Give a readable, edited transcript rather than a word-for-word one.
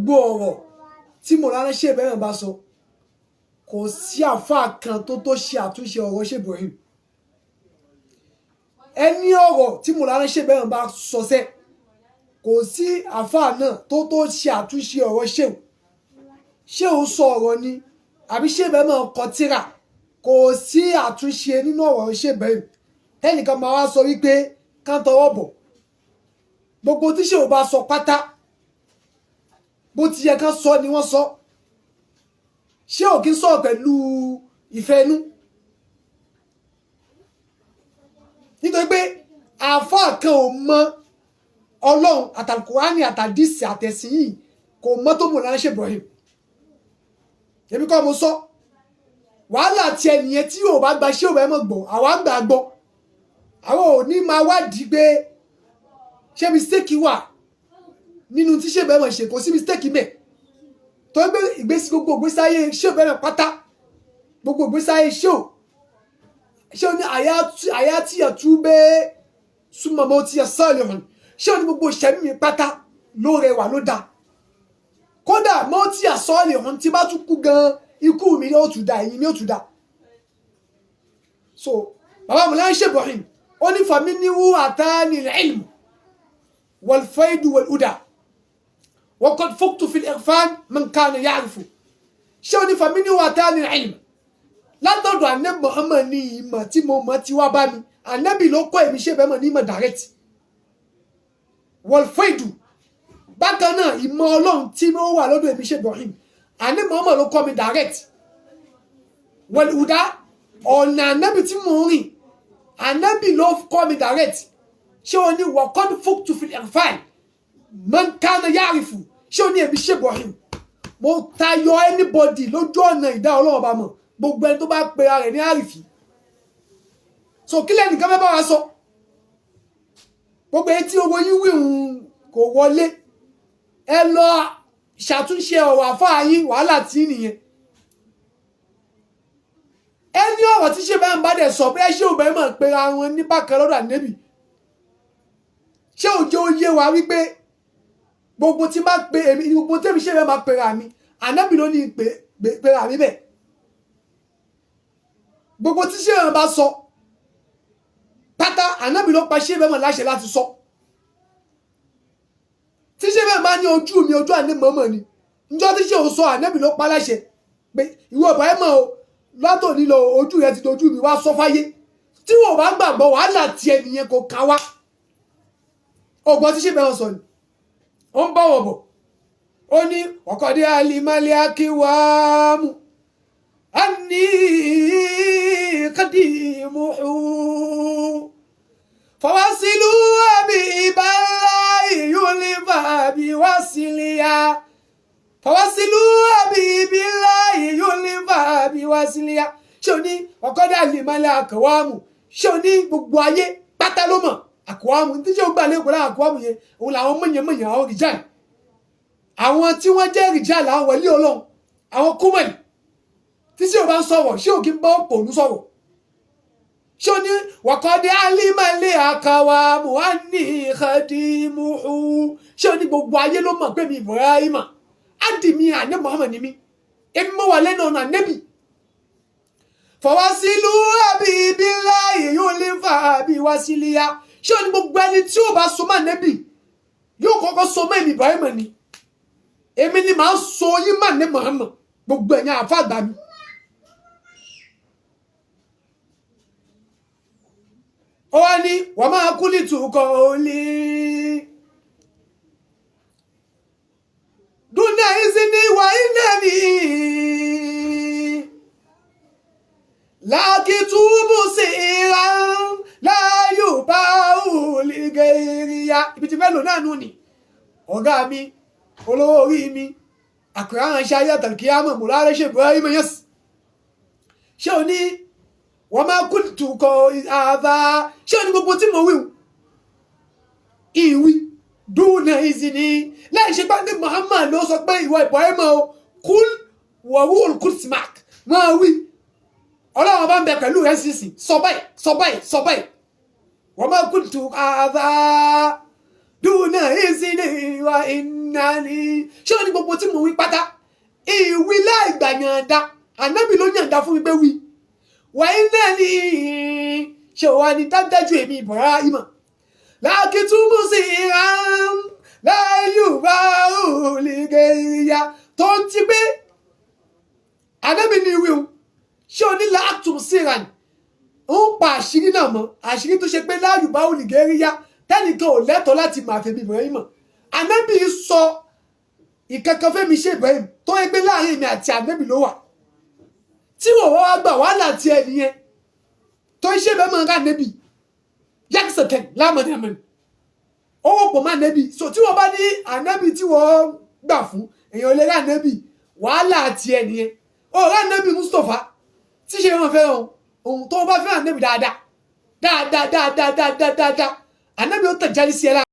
gbogbo ọ̀rọ̀ tí Mọ̀lánà Sheikh Ibrahim bá sọ kò sí àfáà kan tó ṣe àtúnṣe ọ̀rọ̀ Sheikh Ibrahim ẹni ọ̀rọ̀ tí Mọ̀lánà Sheikh Ibrahim bá sọ sẹ́ kò sí àfáà náà tó ṣe àtúnṣe ọ̀rọ̀ Sheikh sọ ọ̀rọ̀ ni àbí Sheikh Ibrahim kọ tírà kò sí àtúnṣe nínú ọ̀rọ̀ Sheikh Ibrahim ẹnìkan máa wá sọ wípé ká tọwọ́ bọ̀ gbogbo tí Sheikh bá sọ pátá bó ti yẹ ká sọ ni wọ́n sọ Sheikh kì í sọ pẹ̀lú ìfẹ́ inú nítorí pé àfáà kan ò mọ Ọlọ́run àtàlùkùránì àtàdísì àtẹ̀sìn yìí kò mọ tó Mọ̀lánà Sheikh Ibrahim èmi kọ́ mo sọ wàhálà tí ẹnìyẹn tí yóò bá gba Sheikh Ibrahim gbọ́ àwa gbà gbọ́ àwọn ò ní máa wádìí pé ṣé mistake wà nínú tí Sheikh Ibrahim ṣe kò sí mistake mẹ́ tó ń gbé ìgbésí gbogbo ìgbésí ayé Sheikh Ibrahim pátá gbogbo ìgbésí ayé Sheikh ní àyà tí yà tú bẹ́ẹ̀ súnmọ́ mọ́ tí yà sọ́ọ̀lì hàn Sheikh ní gbogbo ìṣẹ́mi mi pátá ló rẹwà ló dáa kódà mọ́ tí yà sọ́ọ̀lì hàn tí bá tún kú gan ikú mi ni ó tún dá ẹ̀yìn ni ó tún dá so bàbá Mọ̀lánà Sheikh Ibrahim ó ní faminihu atani al-ilm wal-fayd wal-huda wa qad fuqtu fi al-irfan man kana ya'rifu Sheikh ó ní faminihu atani al-ilm látọ̀dọ̀ Ànábì Muhammad ní ìmọ̀ tí mo mọ̀ tí wá bá mi Ànábì ló kọ́ èmi Sheikh Ibrahim ní ìmọ̀ direct wal-fayd bákan náà ìmọ̀ Ọlọ́run tí ó wà lọ́dọ̀ èmi Sheikh Ibrahim Ànábì Muhammad ló kọ́ mi direct wal-huda ọ̀nà Ànábì tí mo rìn Ànábì ló kọ́ mi direct Sheikh ó ní wa qad fuqtu fil irfan man kana ya'rifu Sheikh ó ní èmi Sheikh Ibrahim mo tayọ anybody lójú ọ̀nà ìdá Ọlọ́run bá mọ̀ gbogbo ẹni tó bá pe ara rẹ̀ ní àrífì so kílẹ̀ nìkan fẹ́ bá wa sọ gbogbo ẹni tí owó yín wíhun kò wọlé ẹ lọ ṣàtúnṣe ọ̀rọ̀ àfáà yín wàhálà tí nìyẹn ẹni ọ̀rọ̀ tí Sheikh Ibrahim bá dẹ̀ sọ pé Sheikh Ibrahim máa pe ara wọn ní bákan lọ́dọ̀ Ànábì ṣé òjò yé wa wípé gbogbo tí máa pe èmi gbogbo tẹ́mi Sheikh Ibrahim máa pe ara mi Ànábì ló ní pe ara mi bẹ́ẹ̀ gbogbo tí Sheikh Ibrahim bá sọ pátá Ànábì ló pa Sheikh Ibrahim láṣẹ láti sọ tí Sheikh Ibrahim bá ní ojú mi ojú Ànábì mọ̀mọ́ ni njọ́ tí Sheikh sọ Ànábì ló pa láṣẹ pé ìwọ Ibrahim o látò nílò ojú rẹ ti dojú mi wá sọ fáyé tí wọn bá gbàgbọ́ wàhálà tiẹ̀ nìyẹn kò ká wá ọgbọ́n tí Sheikh Ibrahim sọ ni ó ń bọ̀wọ̀ bọ̀ ó ní ọ̀kọ̀dé alimálẹ̀ akíwámù أني قديمه فواصلوا أبي بالله يلفى بوصليا فواصلوا أبي بالله يلفى بوصليا شوني وقد علم الأقوام شوني gbogbo ayé pátá ló mọ̀ àkọ́wàmù tí ṣe ó gbà lẹ́kọ̀ọ́ láwọn àkọ́wàmù yẹn òun làwọn mọ̀nyẹ̀mọ̀nyẹ̀ àwọn rìjáì àwọn tí wọ́n jẹ́ rìjáì làwọn wọlé Ọlọ́run àwọn kúmọ̀lì tí Sheikh bá ń sọ̀rọ̀ Sheikh kí n bá òpònú sọ̀rọ̀ Sheikh ní wàkọ́dé alímọ̀lẹ́ àkàwà muhanni khadimuhu Sheikh ní gbogbo ayé ló mọ̀ pé mi Ibrahim ádìmí Ànábì Muhammad ni mi èmi mọ̀ wà lẹ́nu ọ̀nà Ànábì fawasilu billahi yulifa biwasiliya Sheikh ní gbogbo ẹni tí ó bá so mọ́ Ànábì yóò kọ́kọ́ so mọ́ èmi Ibrahim ni èmi ni màá so yín mọ́ Ànábì Muhammad gbogbo ẹ̀yàn àfa àgbà mi. ó wá ní wà máa kú ní tùkọ̀ òlì dúnà ìsinmi wà iná ní lákìtúbù sí ìran láyò bá òlì gẹ̀ẹ́rìyà ibi tí mẹ́lò náà nù ní ọ̀gá mi olówó orí mi àkùrán ṣayé àtàlùkíyàmọ̀ Mọ̀lánà Sheikh Ibrahim Inyass Sheikh ó ní wọ́n máa kú tukọ̀ àbá Sheikh ó ní gbogbo tí mo wí ìwí dúnà ìzìní láì ṣe pé ní Muhammad ló sọ pé ìwọ Ibrahim o kúl wọ̀wú olùkùsìmák máa wí Ọlọ́run bá ń bẹ pẹ̀lú rẹ̀ sísìn sọ báyìí sọ báyìí sọ báyìí wọ́n máa kú tukọ̀ àbá dúnà ìzìní wa iná innani ṣé o ní gbogbo tí mo wí pátá ìwí láì gbà yànda ànábì ló yànda fún mi pé wí wa innani ṣé o wá ní dájú èmi Ibrahim lákìtúbù sí ram láyùbá òlìgẹ̀yà tó ń ti pé ànábì ní ìwé o ṣé o ní láàtúbù sí ram ń pa àṣírí náà mọ́ àṣírí tó ṣe pé láyùbá òlìgẹ̀yà tẹ́nìkan ò lẹ́tọ̀ọ́ láti máa fẹ́ mi Ibrahim ànábì sọ ìkankan fẹ́mi ṣe Ibrahim tó yẹ pé láàrin mi àti ànábì ló wà tí wọ́n wá gbà wàhálà ti ẹ̀ nìyẹn tó ń ṣe bẹ́ẹ̀ mọ̀ ká ànábì yàtọ̀ lámọ̀dé àmọ́ni owó pọ̀ mọ́ ànábì so tí wọ́n bá ní ànábì tí wọ́n gbà fún èèyàn lè rà ànábì wàhálà ti ẹ̀ nìyẹn ó rà ànábì Mustapha tí ṣe wọn fẹ́ràn ohun tó bá fẹ́ràn ànábì dáadáa ànábì ó tẹ̀ jáde sí ẹ lára.